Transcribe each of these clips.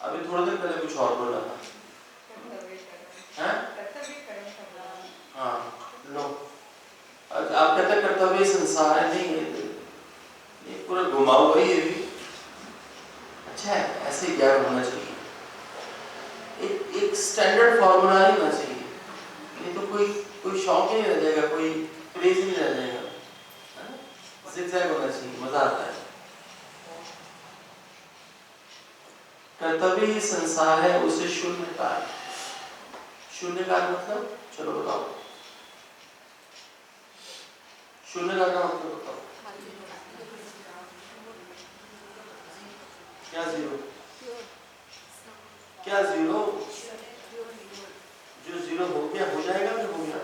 अभी थोड़ी देर पहले कुछ और बोला था। हैं? हाँ, लो। आप कहते कर्तव्य संसार है, नहीं ये पूरा घुमा हुआ ही है भी। अच्छा है, ऐसे ही ज्ञान होना चाहिए, एक स्टैंडर्ड फॉर्मूला ही होना चाहिए। ये तो कोई शौक ही नहीं रह जाएगा, कोई क्रेज नहीं रह जाएगा, ज़िगज़ैग होना चाहिए, मजा आता है। कर्तव्य ही संसार है, उसे शून्यकार। शून्यकार मतलब, चलो बताओ, शून्यकार का मतलब बताओ। क्या जीरो? क्या जीरो? जो जीरो हो गया हो जाएगा, फिर हो गया।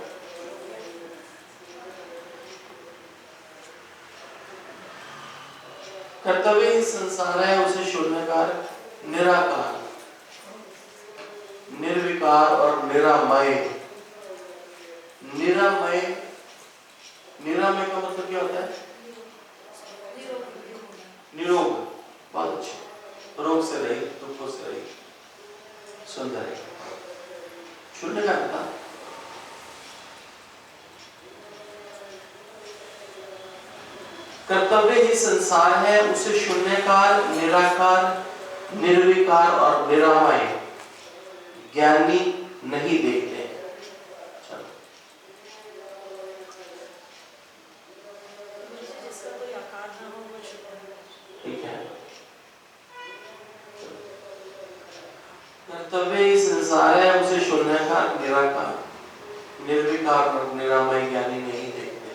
कर्तव्य ही संसार है, उसे शून्यकार, निराकार, निर्विकार और निरामय। निरामय, निरामय का मतलब क्या होता है? निरोग, बहुत अच्छा, रोग से रही, दुखों से रही, सुंदर है। शून्य का था। कर्तव्य ही संसार है, उसे शून्यकार, निराकार, निर्विकार और निरामय ज्ञानी नहीं देखते। ठीक है, कर्तव्य ही संसार है, उसे शून्यकार, निराकार, निर्विकार और निरामय ज्ञानी नहीं देखते।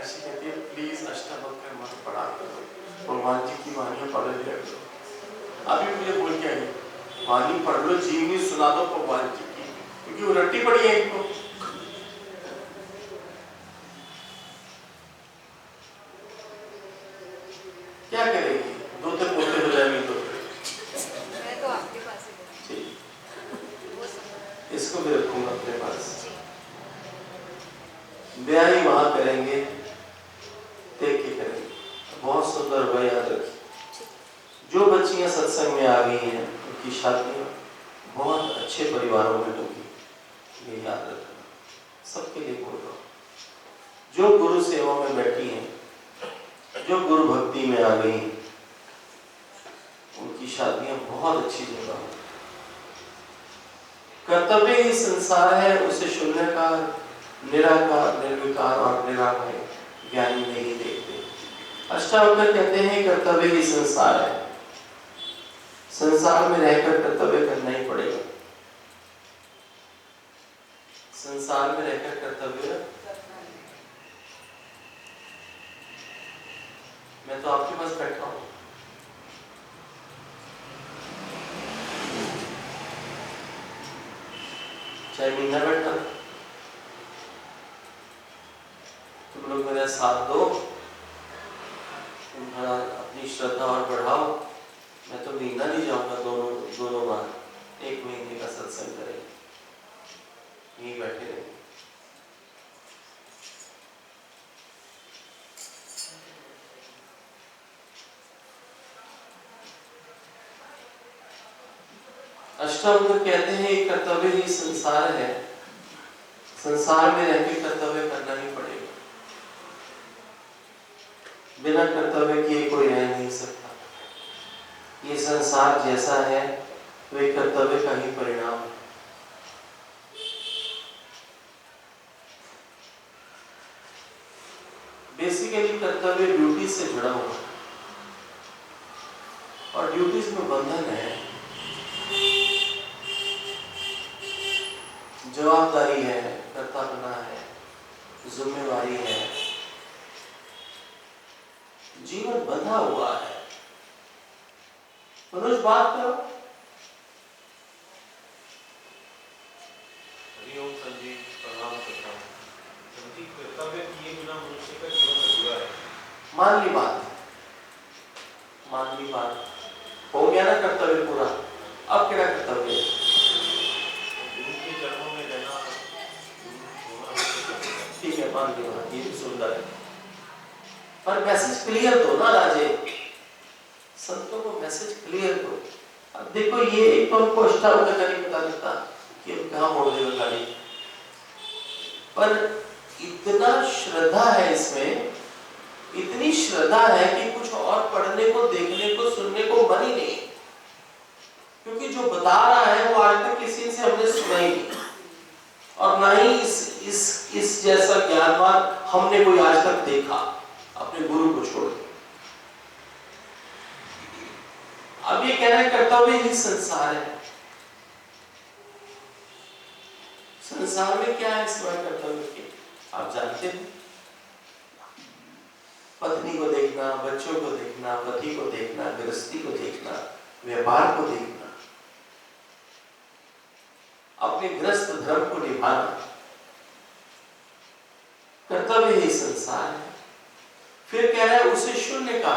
ऐसी कहती है, प्लीज अष्टावक्र मत पढ़ा करो, भगवान जी की वाणी पढ़ लिया करो। अभी मुझे बोल के आई, वाणी पढ़ लो, जीवनी सुना दो भगवान जी की, क्योंकि वो रट्टी पड़ी है इनको। क्या करेगी? दोते पोते हो जाएंगे तो मैं तो आपके पास ही इसको भी रखूंगा अपने पास। ब्याह वहां करेंगे, देख के करेंगे, बहुत सुंदर हुआ, याद रखिए। जो बच्चियां सत्संग में आ गई हैं, उनकी शादियां बहुत अच्छे परिवारों में होगी, ये याद रखना, सबके लिए बोल रहा हूँ। जो गुरु सेवा में बैठी हैं, जो गुरु भक्ति में आ गई, उनकी शादियां बहुत अच्छी जगह होंगी। कर्तव्य ही संसार है, उसे शून्यकार, निराकार, निर्विकार और निरामय ज्ञानी नहीं देखते। अष्टावक्र कहते हैं कर्तव्य ही संसार है, संसार में रहकर कर्तव्य करना ही पड़ेगा। संसार में रहकर कर्तव्य, मैं तो आपके पास बैठा हूं, चाहे महीना बैठा, तुम लोग मेरा साथ दो, तुम्हारा अपनी श्रद्धा और बढ़ाओ, मैं तो महीना नहीं जाऊंगा, दोनों बार 1 महीने का सत्संग करेंगे, यहीं बैठे रहेंगे। अष्टावक्र कहते हैं कर्तव्य ही संसार है, संसार में रहकर कर्तव्य करना ही पड़ेगा, बिना कर्तव्य किए कोई रह नहीं सकता। ये संसार जैसा है वे कर्तव्य का ही परिणाम है। बेसिकली कर्तव्य ड्यूटी से जुड़ा हुआ है, और ड्यूटीज में बंधन है, जवाबदारी है, कर्तव्य है, जिम्मेवारी है, जीवन बंधा हुआ है। मनुष्य बात करो। हरिओम संजीव, प्रणाम करता हूँ। कर्तव्य किए बिना मनुष्य का जीवन अधूरा है। मान ली बात, हो गया ना कर्तव्य पूरा, अब क्या कर्तव्य है? गुरु के चरणों में रहना, ठीक है, मान ली बात, ये भी सुंदर है, पर मैसेज क्लियर दो ना राजे, संतों को मैसेज क्लियर करो। अब देखो ये एक तो हमको अष्टावक्र का नहीं पता लगता कि हम कहाँ मोड़ देगा गाड़ी, पर इतना श्रद्धा है इसमें, इतनी श्रद्धा है कि कुछ और पढ़ने को, देखने को, सुनने को मन ही नहीं, क्योंकि जो बता रहा है वो आज तक किसी से हमने सुना ही नहीं, और ना ही इस जैसा ज्ञानवान हमने कोई आज तक देखा अपने गुरु को छोड़ के। अब ये कह रहे कर्तव्य ही संसार है। संसार में क्या है सिवाय कर्तव्य के? आप जानते हैं, पत्नी को देखना, बच्चों को देखना, पति को देखना, गृहस्थी को देखना, व्यापार को देखना, अपने गृहस्थ धर्म को निभाना, कर्तव्य ही संसार है। फिर कह रहा है उसे शून्य का,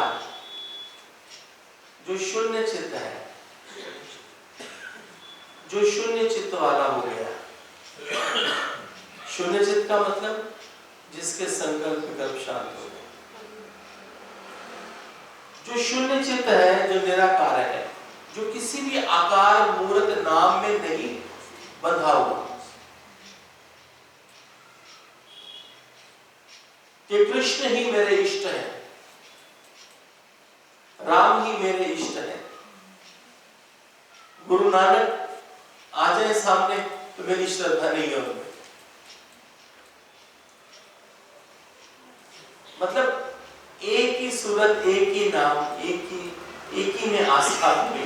जो शून्य चित्त है, जो शून्य चित्त वाला हो गया। शून्य चित्त का मतलब जिसके संकल्प कर्म शांत हो गए, जो शून्य चित्त है, जो निराकार है, जो किसी भी आकार मूर्त नाम में नहीं बंधा हुआ, कि कृष्ण ही मेरे इष्ट है, राम ही मेरे इष्ट है, गुरु नानक आ जाए सामने तो मेरी श्रद्धा नहीं है उनमें। मतलब एक ही सूरत, एक ही नाम, एक ही में आस्था हुई।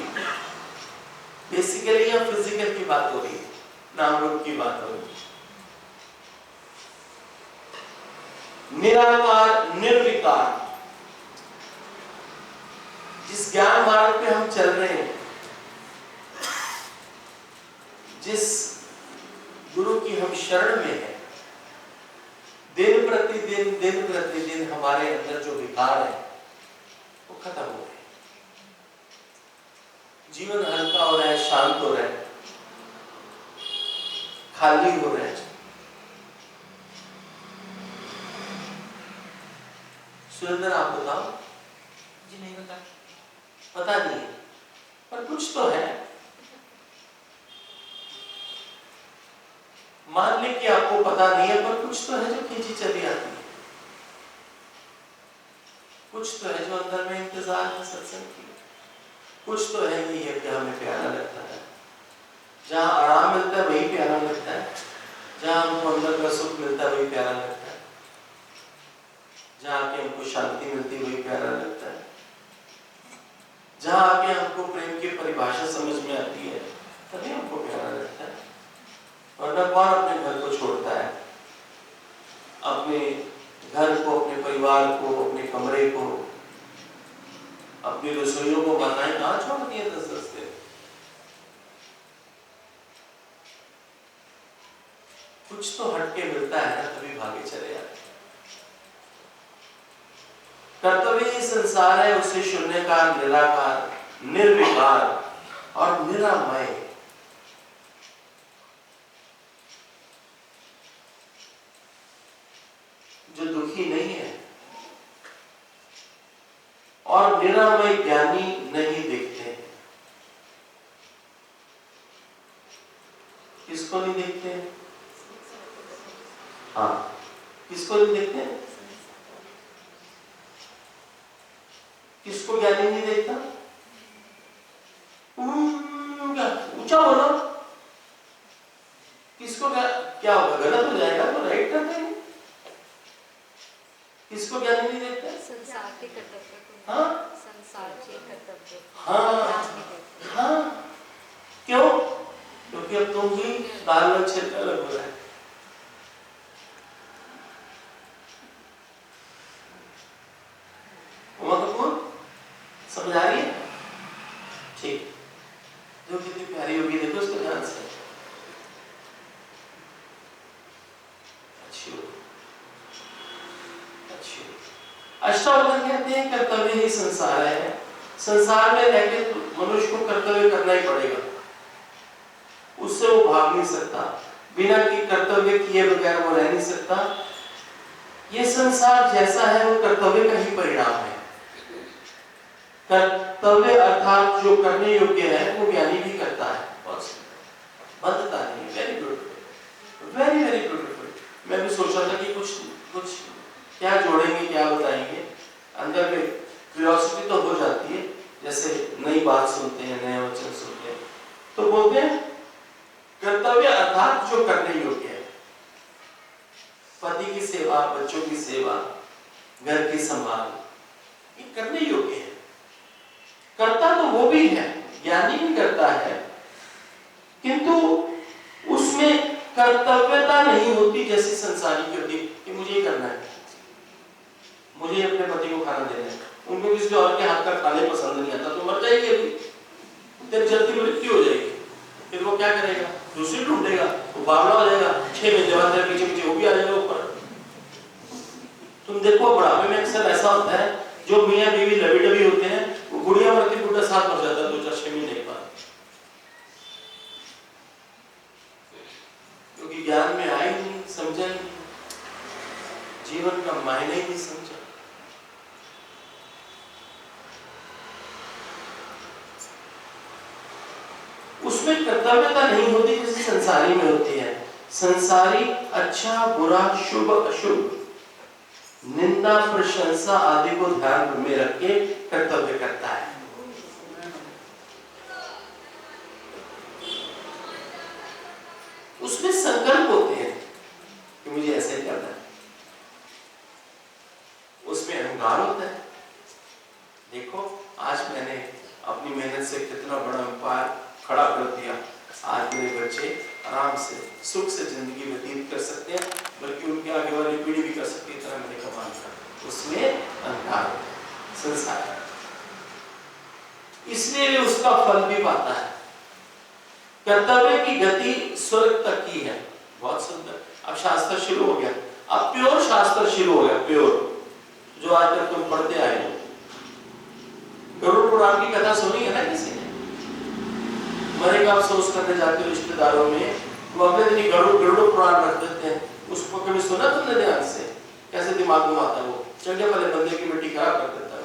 बेसिकली यहाँ फिजिकल की बात हो रही है, नाम रूप की बात हो रही है। निराकार निर्विकार, जिस ज्ञान मार्ग पे हम चल रहे हैं, जिस गुरु की हम शरण में हैं, दिन प्रतिदिन हमारे अंदर जो विकार है वो खत्म हो रहे, जीवन हल्का हो रहा है, शांत हो रहा है, खाली हो रहा है। सुरेंद्र आप बताओ? जी नहीं बता, पता नहीं है, पर कुछ तो है। मान ले कि आपको पता नहीं है, पर कुछ तो है जो खींची चली आती है, कुछ तो है जो अंदर में इंतजार है सत्संग की, कुछ तो है यही है कि हमें प्यारा लगता है। जहाँ आराम मिलता है वही प्यारा लगता है, जहाँ हमको अंदर का सुख मिलता है वही प्यारा लगता है, जहाँ आके हमको शांति मिलती है वही प्यारा लगता है, जहाँ आके हमको प्रेम की परिभाषा समझ में आती है तभी हमको प्यारा लगता है। वरना कौन अपने घर को छोड़ता है, अपने घर को, अपने परिवार को, अपने कमरे को, अपनी रसोइयों को, माताएं कहाँ छोड़ती है 10-10 दिन? कुछ तो हटके मिलता है ना, तभी भागे चले जाते। कर्तव्य ही संसार है, उसे शून्यकार, निराकार, निर्विकार और निरामय, जो दुखी नहीं है और निरामय ज्ञानी नहीं दिखते। किसको नहीं देखते? हाँ, किसको नहीं देखते? किसको ज्ञानी नहीं देखता? ऊंचा बोलो। किसको क्या होगा? गलत हो जाएगा तो राइट कर देंगे। किसको ज्ञानी नहीं देखता? संसार के कर्तव्य को। हाँ? संसार के कर्तव्य को। हाँ, हाँ। क्यों? क्योंकि अब तुम ही दाल में छिलका लग रहा है। समझ आ रही है? ठीक, जो कितनी प्यारी होगी देखो उसको ध्यान से। अष्टावक्र कहते हैं कर्तव्य ही संसार है। संसार में रहकर मनुष्य को कर्तव्य करना ही पड़ेगा, उससे वो भाग नहीं सकता, बिना कि कर्तव्य किए बगैर वो रह नहीं सकता। ये संसार जैसा है वो कर्तव्य का ही परिणाम है। कर्तव्य अर्थात जो करने योग्य है वो ज्ञानी भी करता है। बंधता नहीं। Very beautiful, very very beautiful. मैं भी सोच रहा था कि कुछ क्या जोड़ेंगे, क्या बताएंगे। अंदर में क्यूरियोसिटी तो हो जाती है, जैसे नई बात सुनते हैं, नए वचन सुनते हैं तो बोलते हैं कर्तव्य अर्थात जो करने योग्य है। पति की सेवा, बच्चों की सेवा, घर की संभाल, ये करने योग्य है। करता तो वो भी है, ज्ञानी भी करता है, किंतु उसमें कर्तव्यता नहीं होती जैसी संसारी करती कि मुझे ये करना है, मुझे अपने पति को खाना देना है। उनको किसी और के हाथ का खाने पसंद नहीं आता तो मर जाएगी, अभी तेरी जल्दी मृत्यु हो जाएगी। फिर वो क्या करेगा? दूसरी ढूंढेगा, वो बावला हो जाएगा। 6 महीने बाद तेरे पीछे पीछे वो भी आ जाएगा ऊपर। तुम देखो बुढ़ापे में अक्सर ऐसा होता है, जो मियाँ बीवी लवी डबी होते हैं वो बुढ़िया मरती बुढ़ा साथ मर जाता है 2-4-6 महीने के बाद, क्योंकि ज्ञान में आई नहीं, समझा नहीं, जीवन का मायने ही नहीं समझा। उसमें कर्तव्यता नहीं होती जैसे संसारी में होती है। संसारी अच्छा बुरा शुभ अशुभ निंदा प्रशंसा आदि को ध्यान में रख के कर्तव्य करता है। उसमें संकल्प होते हैं कि मुझे ऐसे करना है, उसमें अहंकार होता है। देखो आज मैंने अपनी मेहनत से कितना बड़ा व्यापार खड़ा कर दिया, आज मेरे बच्चे आराम से सुख से जिंदगी व्यतीत कर सकते हैं, बल्कि उनके आगे वाली पीढ़ी भी कर सकती है, तरह मैंने कमाल कर। उसमें अहंकार है, संसार है, इसलिए भी उसका फल भी पाता है। कर्तव्य की गति स्वर्ग तक की है। बहुत सुंदर। अब शास्त्र शुरू हो गया, अब प्योर शास्त्र शुरू हो गया, प्योर जो आज तक तुम पढ़ते आए हो। गरुड़ पुराण की कथा सुनी है ना किसी ने? मरेगा अफसोस करने जाते हो रिश्तेदारों में, वो अगले दिन गरुड़ पुराण रख देते हैं। उसको कभी सुना तुमने ध्यान से? कैसे दिमाग में आता है वो, चढ़ने वाले बंदे की मिट्टी खराब कर देता है।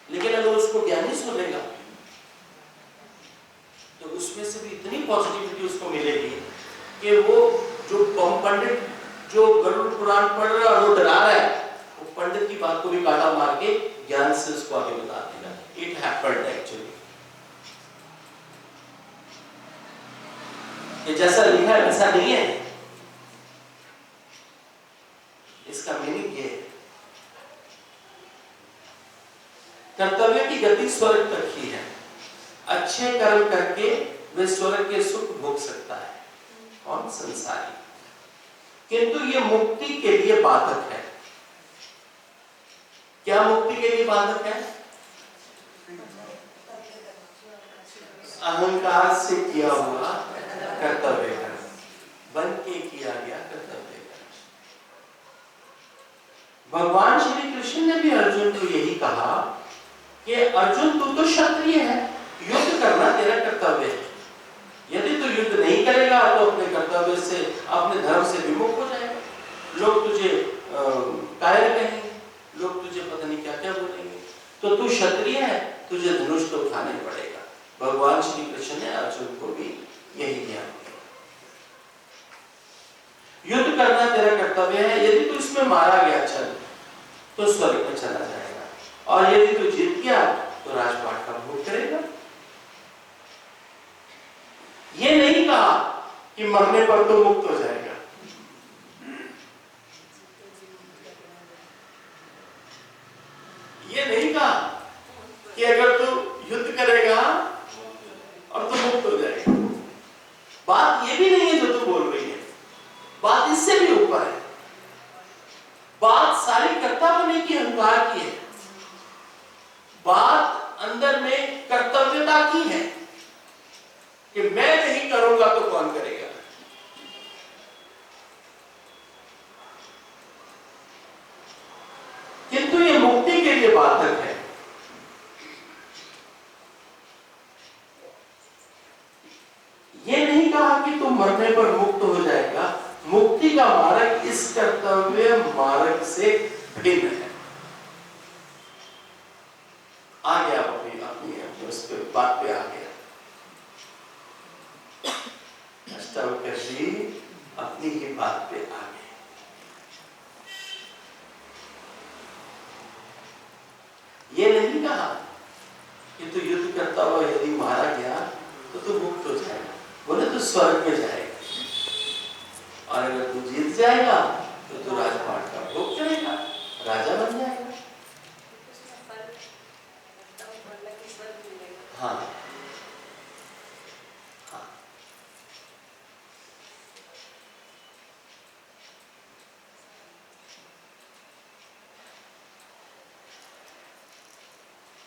लेकिन अगर उसको ज्ञानी सुनेगा तो उसमें से भी इतनी पॉजिटिविटी उसको मिलेगी कि वो जो पंडित जो गरुड़ पुराण पढ़ रहा है और वो डरा रहा है, वो पंडित की बात को भी काटा मार के ज्ञान से उसको आगे बता देगा। It happened actually. ये जैसा लिखा है वैसा नहीं है, इसका मीनिंग ये है। कर्तव्य की गति स्वर्ग तक ही है। अच्छे कर्म करके वे स्वर्ग के सुख भोग सकता है, कौन? संसारी। किंतु ये मुक्ति के लिए बाधक है। क्या मुक्ति के लिए बाधक है? अहंकार से किया हुआ कर्तव्य कर्म, बन के किया गया कर्तव्य कर्म। भगवान श्री कृष्ण ने भी अर्जुन को यही कहा कि अर्जुन तू तो क्षत्रिय है, युद्ध करना तेरा कर्तव्य है। यदि तू युद्ध नहीं करेगा तो अपने कर्तव्य से, अपने धर्म से विमुख हो जाएगा। लोग तुझे कायर कहेंगे, लोग तुझे पता नहीं क्या क्या बोलेंगे। तो तू क्षत्रिय है, तुझे धनुष तो उठाना ही पड़ेगा। भगवान श्री कृष्ण ने अर्जुन को भी यही ज्ञान दिया। युद्ध करना तेरा कर्तव्य है। यदि तू इसमें मारा गया चल तो स्वर्ग में चला जाएगा, और यदि तू जीत गया तो राजपाट का भोग करेगा। ये नहीं कहा कि मरने पर तो मुक्त हो जाएगा। ये नहीं कहा कि अगर तू युद्ध करेगा और तू मुक्त हो जाएगा। बात ये भी नहीं है जो तू बोल रही है, बात इससे भी ऊपर है। बात सारी कर्तव्य की, अहंकार की है। बात अंदर में कर्तव्यता की है कि मैं नहीं करूंगा तो कौन करेगा। किंतु ये मुक्ति के लिए बाधक है। ये नहीं कहा कि तुम मरने पर मुक्त हो जाएगा। मुक्ति का मार्ग इस कर्तव्य मार्ग से भिन्न है। आ गया अपनी अपनी अपनी उस पे बात पे आ गया। अष्टावक्र जी अपनी ही बात पे आ गए। ये नहीं कहा कि तू युद्ध करता हुआ यदि मारा गया तो तू मुक्त हो जाएगा, बोले तू स्वर्ग में जाएगा, और अगर तू जीत जाएगा तो तू राजपाट का भोग करेगा, राजा बन जाएगा। हाँ हाँ,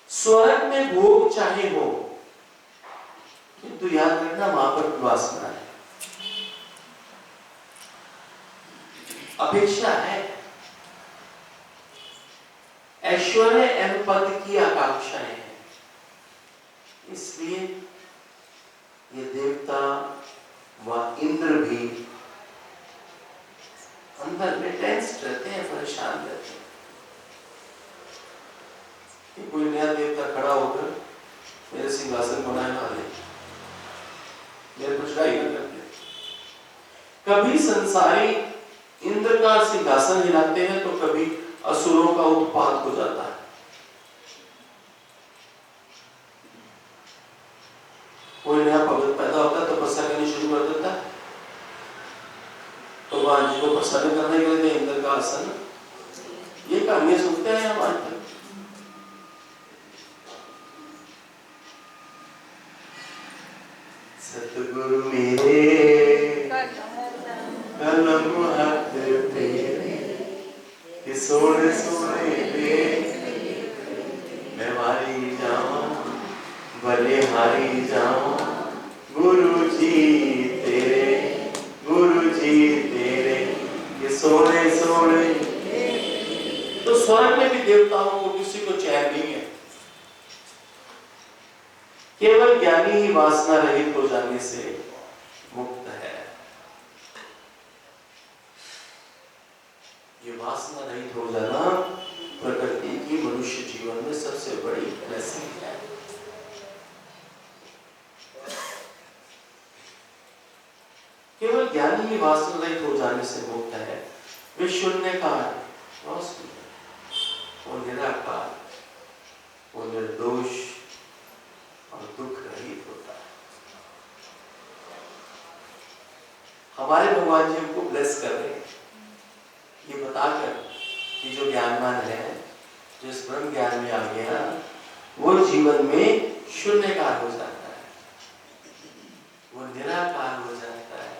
स्वर्ग में भोग चाहे हो, किंतु याद रखना वहां पर वासना है, अपेक्षा है, ऐश्वर्य एवं पद की आकांक्षाएं हैं। इसलिए ये देवता व इंद्र भी अंदर में टेंस्ड रहते हैं, परेशान रहते हैं कि कोई नया देवता खड़ा होकर मेरे सिंहासन बनाने वाले मेरे कुछ ही न करते। कभी संसारी इंद्र का सिंहासन हिलाते हैं तो कभी असुरों का उत्पात हो जाता है। कोई नया भगत पैदा होता है तो तपस्या करनी शुरू कर देता है, तो भगवान जी को प्रसन्न करने के लिए इंद्र का आसन, ये कहानियां सुनते हैं हमारे तक। सतगुरु मेरे कलम हाथ तेरे कि सोने सोने मैं मारी जाऊं भले हारी जाऊं, गुरु जी तेरे कि सोने सोने। तो स्वर्ग में भी देवताओं को किसी को चैन नहीं है, केवल ज्ञानी ही वासना रहित हो जाने से मुक्त है। ये वासना रहित हो जाना प्रकृति की मनुष्य जीवन में सबसे बड़ी ब्लेसिंग है। केवल ज्ञानी ही वासना रहित हो जाने से मुक्त है। वे शून्यकार, वो निराकार, वो निर्दोष और दुख रहित होता है। हमारे भगवान जी हमको ब्लेस कर रहे हैं ये बताकर कि जो ज्ञानवान है, जो इस ब्रह्म ज्ञान में आ गया, वो जीवन में शून्यकार हो जाता है, वो निराकार हो जाता है।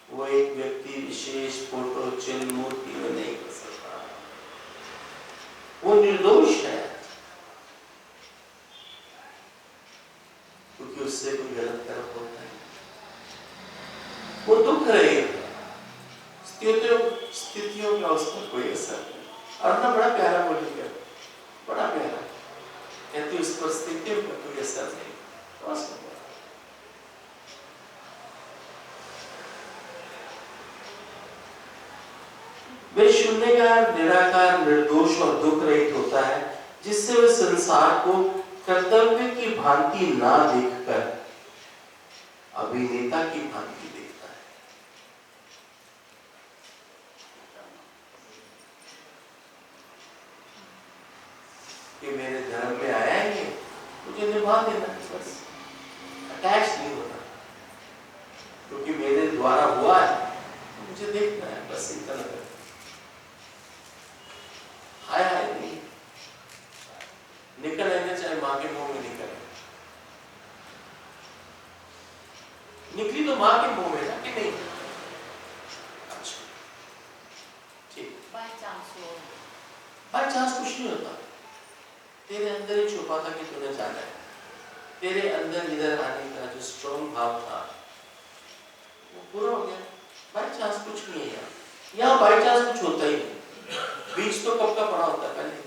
वो एक व्यक्ति विशेष फोटो चिन्ह मूर्ति में नहीं कर सकता, वो निर्दोष है क्योंकि उससे कोई गलत कर्म होता है। वो दुख रहेगा, स्थितियों का उस पर कोई असर नहीं। और ना बड़ा प्यारा बोलेगा, बड़ा प्यारा कहती उस पर स्थितियों का कोई असर नहीं। वे शून्यकार, निराकार, निर्दोष और दुख रहित होता है, जिससे वह संसार को कर्तव्य की भांति ना देखकर अभिनेता की भांति देखता है। कि मेरे धर्म में आया है, मुझे निभा देना है, बस अटैच नहीं होना, क्योंकि मेरे द्वारा हुआ है, मुझे देखना है, बस इतना लगता है। हाय हाय नहीं निकल आएंगे, चाहे मां के मुंह में निकले, निकली तो मां के मुंह में ना, कि नहीं? अच्छा ठीक, बाय चांस कुछ नहीं होता, तेरे अंदर ही छुपा था कि तूने जाना है। तेरे अंदर इधर आने का जो स्ट्रॉन्ग भाव था वो पूरा हो गया। बाय चांस कुछ नहीं है यहाँ बाय चांस कुछ होता ही नहीं, बीज तो कब का पड़ा होता है पहले।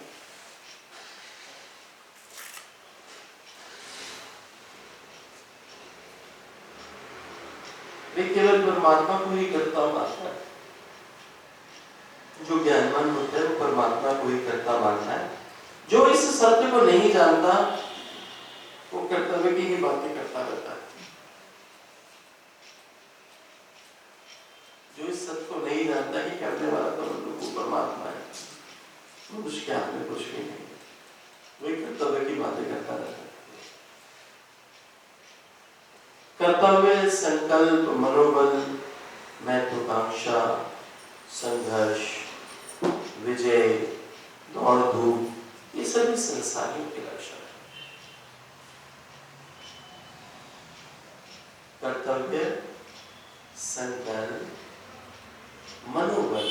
वे केवल परमात्मा को ही करता मानता है। जो ज्ञानवान होता है वो परमात्मा को ही कर्ता मानता है। जो इस सत्य को नहीं जानता वो कर्तव्य की ही बातें करता रहता है। जो इस सत्य को नहीं जानता कि करने वाला तो वो परमात्मा है, उसके हाथ में कुछ भी नहीं, वही कर्तव्य की बातें करता रहता है। कर्तव्य, संकल्प, मनोबल, महत्वाकांक्षा, संघर्ष, विजय, दौड़ धूप, ये सभी संसारियों के लक्षण हैं। कर्तव्य, संकल्प, मनोबल,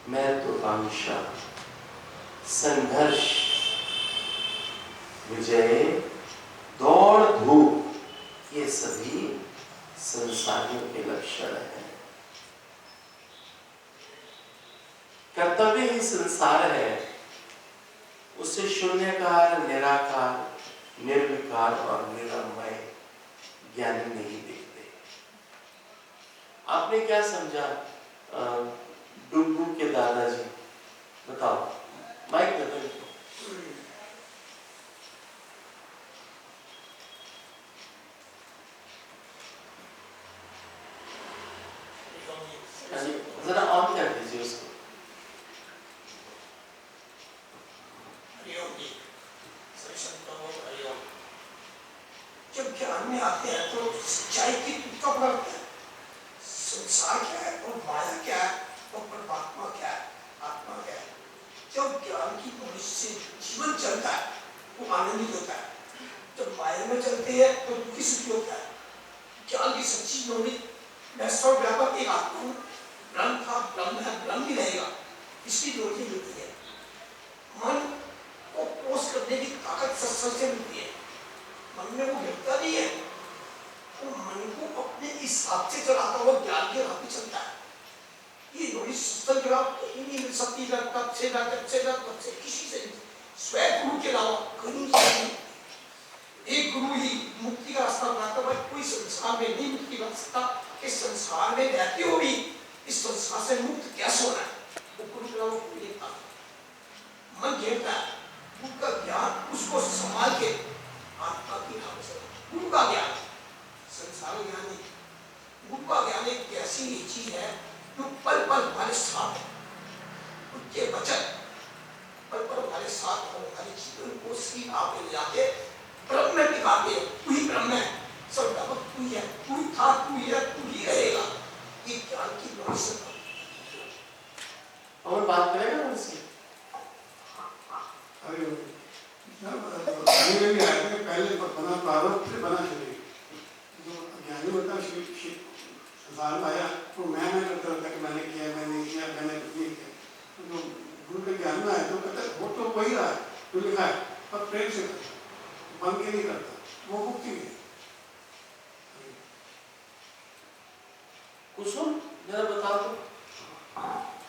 महत्वाकांक्षा, संघर्ष, विजय, दौड़ धूप, ये सभी संसारियों के लक्षण हैं। कर्तव्य ही संसार है, उससे शून्यकार, निराकार, निर्विकार और निरमय ज्ञानी नहीं दिखते। आपने क्या समझा डुग्गू के दादाजी? बताओ, माइक दे दो। जरा ऑन कर दीजिए उसको। जब ज्ञान में आते हैं तो सच्चाई की तुक्का पड़ता है। संसार क्या है और माया क्या है और परमात्मा क्या है, आत्मा क्या है। जब ज्ञान की नॉलेज से जीवन चलता है वो आनंदित होता है। जब माया में चलते हैं तो दुखी सुखी होता है। ज्ञान की सच्ची नॉलेज मैं सर्वव्यापक एक आत्मा हूँ, ब्रह्म था, ब्रह्म है, ब्रह्म भी रहेगा, इसकी नॉलेज मिलती है। मन को पोष करने की ताकत सत्संग से मिलती है। मन में वो गिरता नहीं है, वो मन को अपने हिसाब से चलाता हुआ ज्ञान के राह पे चलता है। ये नॉलेज सत्संग के राह कहीं नहीं मिल सकती, ना तब से ना तब से ना तब से किसी से नहीं, स्वयं गुरु के अलावा कहीं नहीं। एक गुरु ही मुक्ति का रास्ता बताता है। कोई संसार में नहीं मुक्ति बन सकता। इस संसार में रहते हो भी इस संसार से मुक्त कैसे होना है, वो गुरु के अलावा कोई नहीं पाता। मन घेरता है, उनका ज्ञान उसको संभाल के आत्मा की राह पे चलता। गुरु का ज्ञान, संसार ज्ञान नहीं। गुरु का ज्ञान एक ऐसी चीज है जो पल पल हमारे साथ है। उनके वचन पल पल हमारे साथ और हमारे जीवन को सही राह पे ले जाके ब्रह्म में टिकाते हैं। तू ही ब्रह्म है, सब व्यापक तू ही है, तू ही था, तू ही है, तू ही रहेगा। ये ज्ञान की नॉलेज और बात करेगा उससे। अरे में भी आए थे पहले बना प्रारंभ से बना शरीर। जो ज्ञानी होता है संसार में आया तो मैं करता रहता कि मैंने किया, मैंने किया, मैंने नहीं किया। जो गुरु के ज्ञान में आए तो कहते वो तो वही रहा है जो लिखा है, पर प्रेम से करता, बन के नहीं करता, वो मुक्ति है। कुसुम जरा बता दो,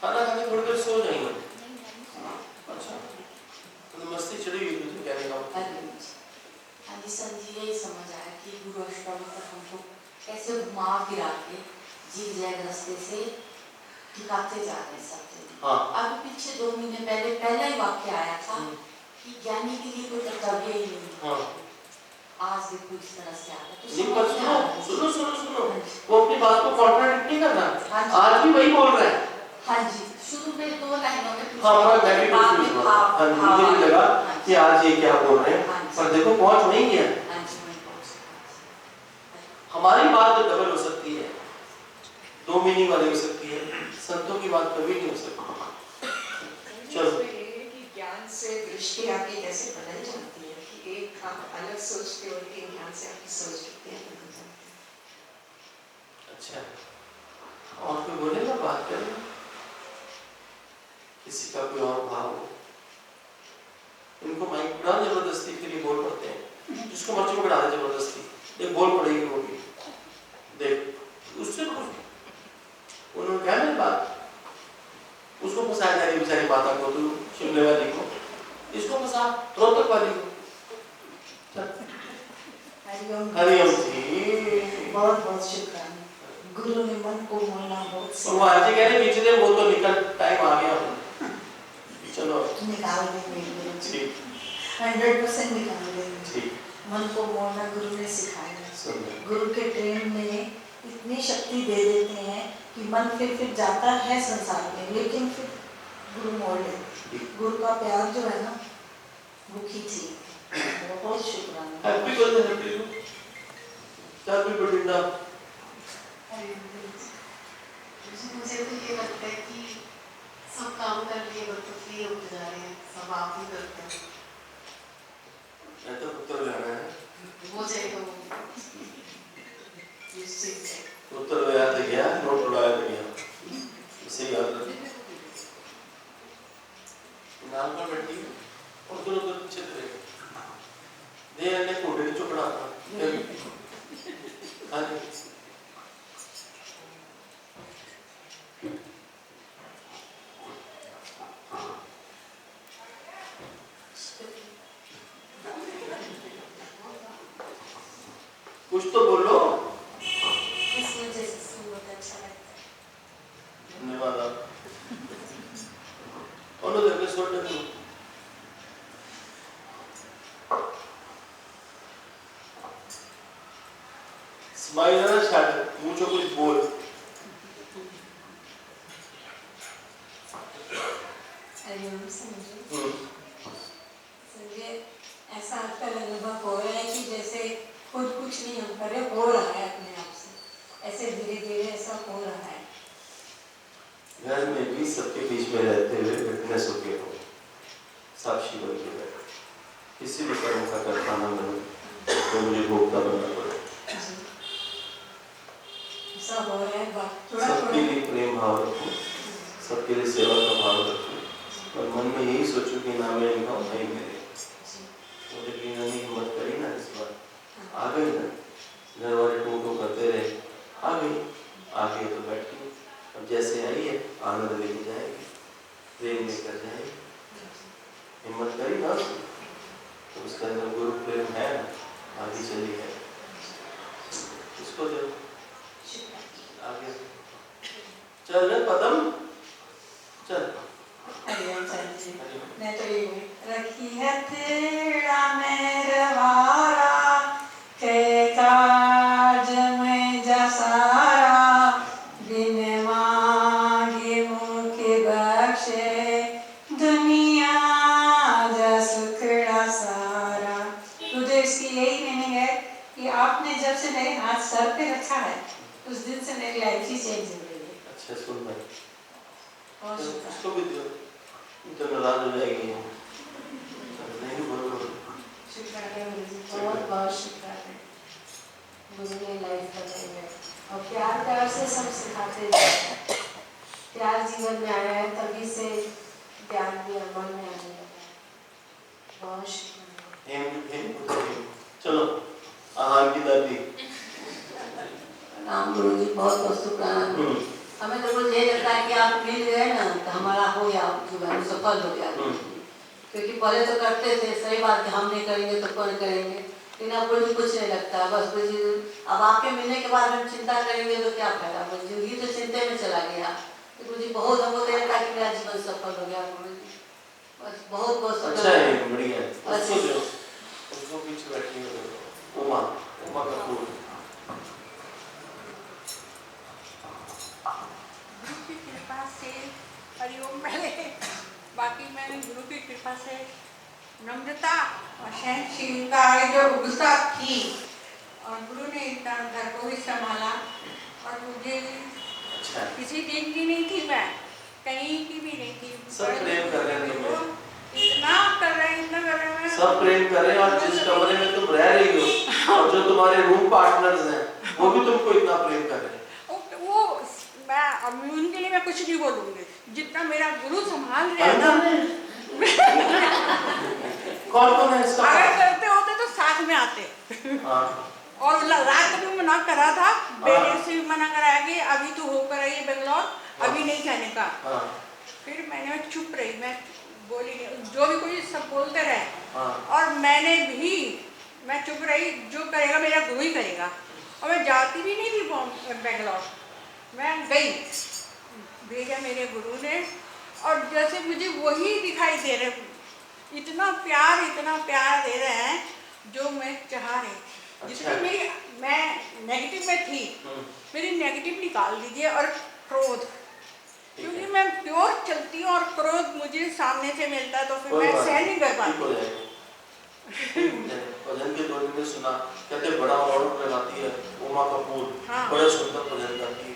खाना खाने थोड़ी देर सो जाएंगे। अच्छा, तो मस्ती चढ़ी हुई तुझे कहने का। हाँ जी सर जी, यही समझ आया कि गुरु अष्टावक्र हमको कैसे घुमा फिरा के जीव जैग रास्ते से दिखाते जा रहे हैं सब। हाँ। अभी पीछे 2 महीने पहले पहला ही वाक्य आया था कि ज्ञानी के लिए कोई कर्तव्य ही नहीं। हाँ। आज देखो इस तरह से आता है। नहीं पर सुनो सुनो सुनो सुनो, वो अपनी बात को कॉन्ट्राडिक्ट नहीं कर रहा। आज भी वही बोल रहा है। हाँ जी, शुरू में 2 लाइनों में हाँ, मैं भी कंफ्यूज हुआ। हाँ, मुझे भी लगा कि आज ये क्या बोल रहे हैं, पर देखो पहुंच वही गया। हमारी बात तो डबल हो सकती है, 2 मीनिंग वाली हो सकती है, संतों की बात कभी नहीं हो सकती। चलो, ज्ञान से दृष्टि आपकी कैसे बदल जाती है कि एक आप अलग सोचते हो लेकिन ज्ञान से आपकी सोच कितनी बदल जाती है। अच्छा, और कोई बोलेगा, बात करें, किसी का कोई और भाव हो। इनको माइक पड़ा जबरदस्ती के लिए बोल पड़ते हैं, जिसको मर्जी पकड़ा दे जबरदस्ती, एक बोल पड़ेगी वो भी। देख उससे कुछ उन्होंने क्या मेरी बात, उसको फंसाया जा रही बेचारी माता को, तू शिमले वाली को, इसको फंसा रोहतक वाली को। हरिओम। हरिओम जी, बहुत बहुत शुक्राना। गुरु ने मन को मोड़ना बहुत और वो आज कह रहे बीच में वो तो निकल टाइम आ गया चलो निकाल देंगे ठीक 100% निकाल देंगे ठीक मन को मोड़ना गुरु ने सिखाया सुंदर गुरु के प्रेम में इतनी शक्ति दे देते हैं कि मन फिर जाता है संसार में लेकिन फिर गुरु मोड़ लेते गुरु का प्यार जो है ना वो खींची बहुत शुक्राना हैप्पी बर्थडे हैप्पी बर्थडे मुझे तो ये लगता है कि सब काम कर लिए बट तो फ्री होते जा रहे हैं सब आप ही करते हैं मैं तो उत्तर जाना है हो जाएगा वो निश्चित है उत्तर गया तो गया नोट उड़ाया तो गया इसे याद रखिए नाम पर बैठी और दोनों तो पीछे थे दे ने कोटे की चुकड़ा हाँ जी कुछ तो बोलो इस वजह से बहुत अच्छा लगता है धन्यवाद आप और देख के छोड़ दे स्माइल है ना शायद मुझे कुछ बोल समझे ऐसा आजकल अनुभव हो रहा है कि जैसे खुद कुछ नहीं हम कर रहे हो रहा है अपने आप से ऐसे धीरे धीरे ऐसा हो रहा है घर में भी सबके बीच में रहते हुए फिटनेस होके हो साक्षी बन के बैठो किसी भी कर्म का करता ना बनो तो मुझे भोगता बनना पड़े ऐसा हो रहा है थोड़ा सबके लिए प्रेम भाव रखो सबके लिए सेवा का भाव रखो और मन में यही सोचो कि ना मैं इनका नहीं मेरे मुझे पीना नहीं हिम्मत करी ना इस बार आ गई ना घर वाले टूटो करते रहे आ गई तो बैठी अब जैसे आई है आनंद लेके जाएगी प्रेम लेकर जाएगी हिम्मत करी ना तो उसके अंदर गुरु प्रेम है आगे चली है उसको दो आगे चल रे पदम चल मैं तो ये रखी है तेरा मेरवारा के काज में जा सारा बिन मांगे मुके बख्शे दुनिया जा सुखड़ा सारा मुझे इसकी यही मीनिंग है कि आपने जब से मेरे हाथ सर पे रखा है उस दिन से मेरी लाइफ ही चेंज हो गई है अच्छा सुन भाई बहुत शुक्रिया उसको भी दो तो नाराज हो जाएगी नहीं बोलो शुक्रिया गुरु जी बहुत बहुत शुक्रिया गुरु ने लाइफ बनाई है और प्यार प्यार से सब सिखाते हैं प्यार जीवन में आया है तभी से प्यार भी अमल में आने लगा है बहुत शुक्रिया चलो आहार की दादी राम गुरु जी बहुत बहुत शुक्राना हमें तो कुछ ये लगता है कि आप मिल गए ना तो हमारा हो गया जीवन सफल हो गया क्योंकि पहले तो करते थे सही बात कि हम नहीं करेंगे तो कौन करेंगे लेकिन अब मुझे कुछ नहीं लगता बस मुझे अब आपके मिलने के बाद हम चिंता करेंगे तो क्या फायदा बस जिंदगी तो चिंता में चला गया तो मुझे बहुत हमको तो लगता है कि मेरा जीवन सफल हो गया गुरु जी बस बहुत बहुत अच्छा है बढ़िया उसको पीछे बैठी है उमा उमा कपूर गुरु की कृपा से हरिओम पहले बाकी मैंने गुरु की कृपा से नम्रता और सहनशीलता जो गुस्सा थी और गुरु ने इतना घर को भी संभाला और मुझे अच्छा किसी दिन की नहीं थी मैं कहीं की भी नहीं थी सब प्रेम कर रहे हैं तुम्हें इतना कर रहे हैं इतना कर रहे हैं सब प्रेम कर रहे हैं और जिस कमरे में तुम रह रही हो और जो तुम्हारे रूम पार्टनर्स हैं वो भी तुमको इतना प्रेम कर रहे हैं वो मैं अब उनके लिए मैं कुछ नहीं बोलूंगी जितना मेरा गुरु संभाल रहा है ना कौन कौन है इसका अगर करते होते तो साथ में आते और रात को भी मना करा था बेटे से भी मना कराया कि अभी तो होकर आई है बेंगलोर अभी नहीं जाने का फिर मैंने चुप रही मैं बोली नहीं जो भी कोई सब बोलते रहे और मैंने भी मैं चुप रही जो करेगा मेरा गुरु ही करेगा और मैं जाती भी नहीं थी बेंगलोर मैं गई, भेजा मेरे गुरु ने, और जैसे मुझे वही दिखाई दे रहे, इतना प्यार दे रहे हैं जो मैं चाह रही थी। जितनी मेरी, मैं नेगेटिव में थी, मेरी नेगेटिव निकाल दीजिए, और क्रोध, क्योंकि मैं प्योर चलती हूँ और क्रोध मुझे सामने से मिलता है तो फिर मैं सहन नहीं कर पाती। भजन के दौर में सुना, कहते बड़ा और लगाती है उमा कपूर, बड़े सुंदर भजन गाती है।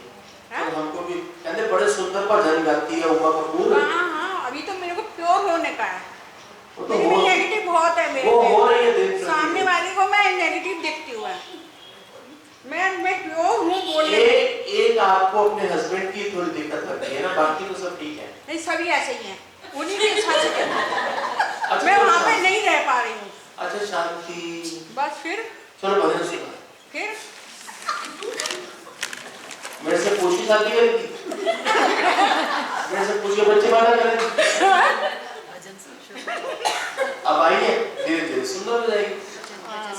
तो हमको भी कहते बड़े सुंदर भजन गाती है उमा कपूर। हाँ, अभी तो मेरे को प्योर होने का है। वो तो नेगेटिव बहुत है मेरे, वो हो रही है, सामने वाले को मैं नेगेटिव देखती हूँ। मैं प्योर हूँ बोलने। एक आपको अपने हस्बैंड की थोड़ी दिक्कत लगती है ना, बाकी तो सब ठीक है। नहीं, सभी ऐसे ही हैं, उन्हीं के हिसाब से मैं वहाँ पे नहीं रह पा रही हूँ। अच्छा, शांति। बस फिर चलो भजन सुना। फिर मेरे से पूछी शादी करेगी, मेरे से पूछिए बच्चे वाला करेंगे। अब आइए, धीरे धीरे सुंदर हो जाएगी,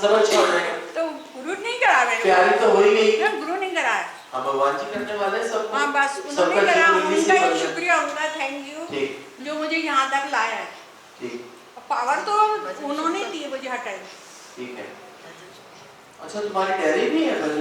सब अच्छा हो जाएगा। तो गुरु नहीं करा मेरे, प्यारी तो हो ही गई। गुरु नहीं कराया। हाँ, भगवान जी करने वाले सब। हाँ, बस उन्होंने करा, उनका ही शुक्रिया, उनका थैंक यू, जो मुझे यहाँ तक लाया है। ठीक, पावर तो उन्होंने दी, मुझे हटाई। ठीक है। अच्छा, तुम्हारी डायरी भी है भजन